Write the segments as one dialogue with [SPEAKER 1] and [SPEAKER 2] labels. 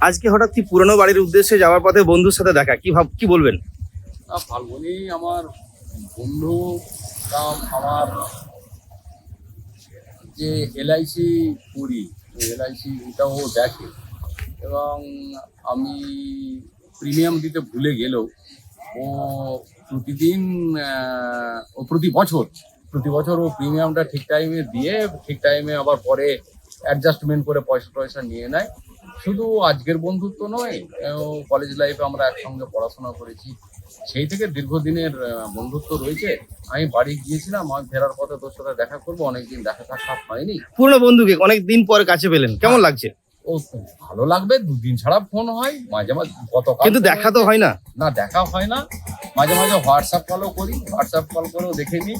[SPEAKER 1] আজকে হঠাৎ কি পুরনো বাড়ির উদ্দেশ্যে যাওয়ার পথে বন্ধুর সাথে দেখা, কি বলবেন?
[SPEAKER 2] ফাল্গুনি আমার বন্ধু, আমার যে এলআইসি করি, এলআইসি এটাও দেখে এবং আমি প্রিমিয়াম দিতে ভুলে গেলেও ও প্রতিদিন প্রতি বছর ও প্রিমিয়ামটা ঠিক টাইমে দিয়ে ঠিক টাইমে আবার পরে অ্যাডজাস্টমেন্ট করে পয়সা নিয়ে নেয়। শুধু আজকের বন্ধুত্ব নয়, কলেজ লাইফে আমরা একসঙ্গে পড়াশোনা করেছি, সেই থেকে দীর্ঘদিনের বন্ধুত্ব রয়েছে। আমি বাড়ি গিয়েছিলাম, আমি ফেরার পথে তোর সাথে দেখা করবো, অনেকদিন দেখা সাক্ষাৎ হয়নি।
[SPEAKER 1] পুরনো বন্ধুকে অনেকদিন পরে কাছে পেলেন, কেমন লাগছে?
[SPEAKER 2] ও ভালো লাগবে, দুদিন ছাড়া ফোন হয়, মাঝে মাঝে গতকাল
[SPEAKER 1] কিন্তু দেখা তো হয় না।
[SPEAKER 2] না, দেখা হয় না, মাঝে মাঝে হোয়াটসঅ্যাপ কলও করি, হোয়াটসঅ্যাপ কল করেও দেখে নিই।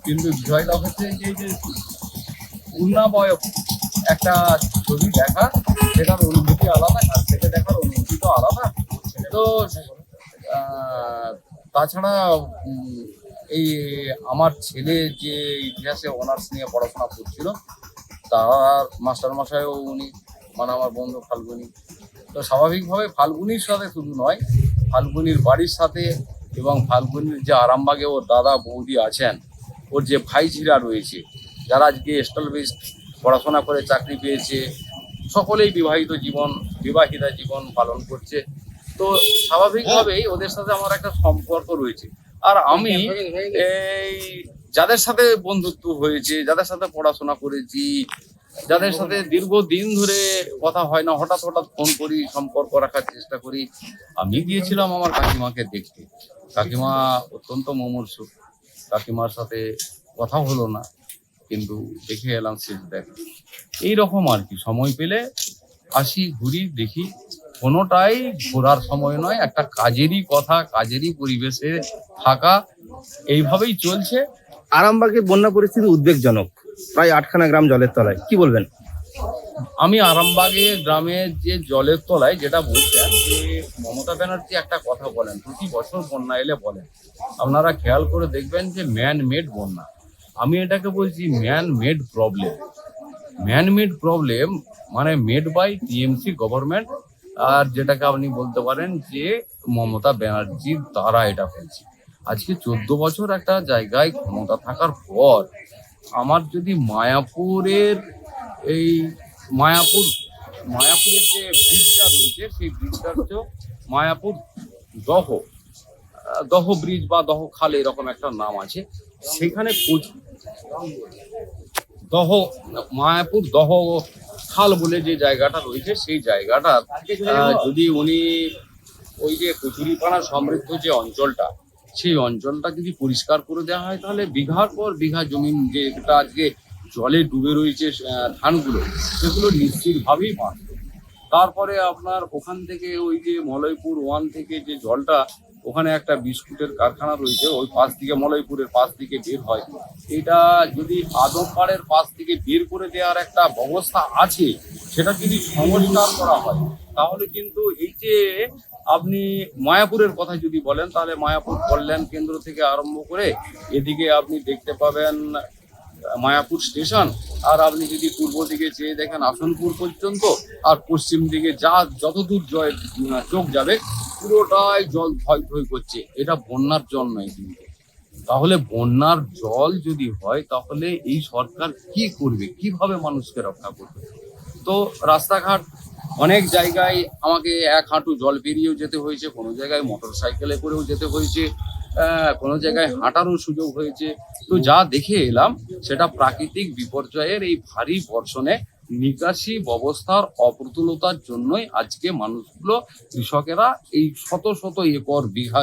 [SPEAKER 2] কিন্তু বিষয়টা হচ্ছে যে পূর্ণাবয় একটা ছবি দেখা, সেটার অনুভূতি আলাদা, কাছ থেকে দেখার অনুভূতি তো আলাদা। তো তাছাড়া এই আমার ছেলে যে ইতিহাসে অনার্স নিয়ে পড়াশোনা করছিল, তার মাস্টারমশাইও উনি, মানে আমার বন্ধু ফাল্গুনি। তো স্বাভাবিকভাবে ফাল্গুনির সাথে শুধু নয়, ফাল্গুনির বাড়ির সাথে এবং ফাল্গুনির যে আরামবাগে ওর দাদা বৌদি আছেন, ওর যে ভাইঝিরা রয়েছে, যারা আজকে এস্টাবলিশড পড়াশোনা করে চাকরি পেয়েছে, সকলেই বিবাহিতা জীবন পালন করছে। তো স্বাভাবিকভাবেই ওদের সাথে আমার একটা সম্পর্ক রয়েছে। আর আমি এই যাদের সাথে বন্ধুত্ব হয়েছে, যাদের সাথে পড়াশোনা করেছি, যাদের সাথে দীর্ঘদিন ধরে কথা হয় না, হঠাৎ ফোন করি, সম্পর্ক রাখার চেষ্টা করি। আমি গিয়েছিলাম আমার কাকিমাকে দেখতে, কাকিমা অত্যন্ত মুমূর্ষু, কাকিমার সাথে কথা হলো না, কিন্তু দেখে এলাম শেষ দেখা। এইরকম আর কি, সময় পেলে আসি, ঘুরি, দেখি। কোনোটাই ঘোরার সময় নয়, একটা কাজেরই কথা, কাজেরই পরিবেশে থাকা, এইভাবেই চলছে।
[SPEAKER 1] আরামবাগের বন্যা পরিস্থিতি উদ্বেগজনক, প্রায় 8খানা গ্রাম জলের তলায়, কি বলবেন?
[SPEAKER 2] আমি আরামবাগে গ্রামের যে জলের তলায় যেটা বলছেন, যে মমতা ব্যানার্জি একটা কথা বলেন, প্রতি বছর বন্যা এলে বলেন, আপনারা খেয়াল করে দেখবেন যে ম্যান মেড বন্যা। আমি এটাকে বলছি man made problem. Man made problem মানে মেড বাই টিএমসি গভর্নমেন্ট, আর যেটাকে আপনি বলতে পারেন যে মমতা ব্যানার্জির দ্বারা এটা হয়েছে। আজকে 14 বছর একটা জায়গায় ক্ষমতা থাকার পর আমার যদি মায়াপুরের যে ব্রিজটা রয়েছে, সেই ব্রিজটা হচ্ছে মায়াপুর দহ ব্রিজ বা দহ খাল, এরকম একটা নাম আছে। সেখানে মায়াপুর দহ খাল বলে যে জায়গাটা রয়েছে, সেই জায়গাটা যদি উনি ওই যে কচুরিপানা সমৃদ্ধ যে অঞ্চলটা, সেই অঞ্চলটা যদি পরিষ্কার করে দেওয়া হয়, তাহলে বিঘার পর বিঘা জমি যেটা আজকে জলে ডুবে রয়েছে ধানগুলো, সেগুলো নিশ্চিতভাবেই বাঁচবে। তারপরে আপনার ওখান থেকে ওই যে মলয়পুর 1 থেকে যে জলটা, ওখানে একটা বিস্কুটের কারখানা রয়েছে, ওই পাশ দিকে মলয়পুরের পাশ দিকে বের হয়, এটা যদি আদমপাড়ের পাশ থেকে বের করে দেওয়ার একটা ব্যবস্থা আছে, সেটা যদি সংস্কার করা হয়, তাহলে কিন্তু এই যে আপনি মায়াপুরের কথা যদি বলেন, তাহলে মায়াপুর কল্যাণ কেন্দ্র থেকে আরম্ভ করে এদিকে আপনি দেখতে পাবেন মায়াপুর স্টেশন, আর আপনি যদি পূর্ব দিকে চেয়ে দেখেন আসনপুর পর্যন্ত, আর পশ্চিম দিকে যতদূর চোখ যাবে পুরোটাই জল থই করছে। এটা বন্যার জল নয় কিন্তু। তাহলে বন্যার জল যদি হয়, তাহলে এই সরকার কি করবে, কিভাবে মানুষকে রক্ষা করবে? তো রাস্তাঘাট অনেক জায়গায় আমাকে 1 হাঁটু জল পেরিয়েও যেতে হয়েছে, কোনো জায়গায় মোটর সাইকেলে করেও যেতে হয়েছে, কোনো জায়গায় হাঁটারও সুযোগ হয়েছে। তো যা দেখে এলাম, সেটা প্রাকৃতিক বিপর্যয়ের এই ভারী বর্ষণে নিকাশি ব্যবস্থার অপ্রতুলতার জন্যই আজকে মানুষগুলো, কৃষকেরা এই শত শত একর বিঘা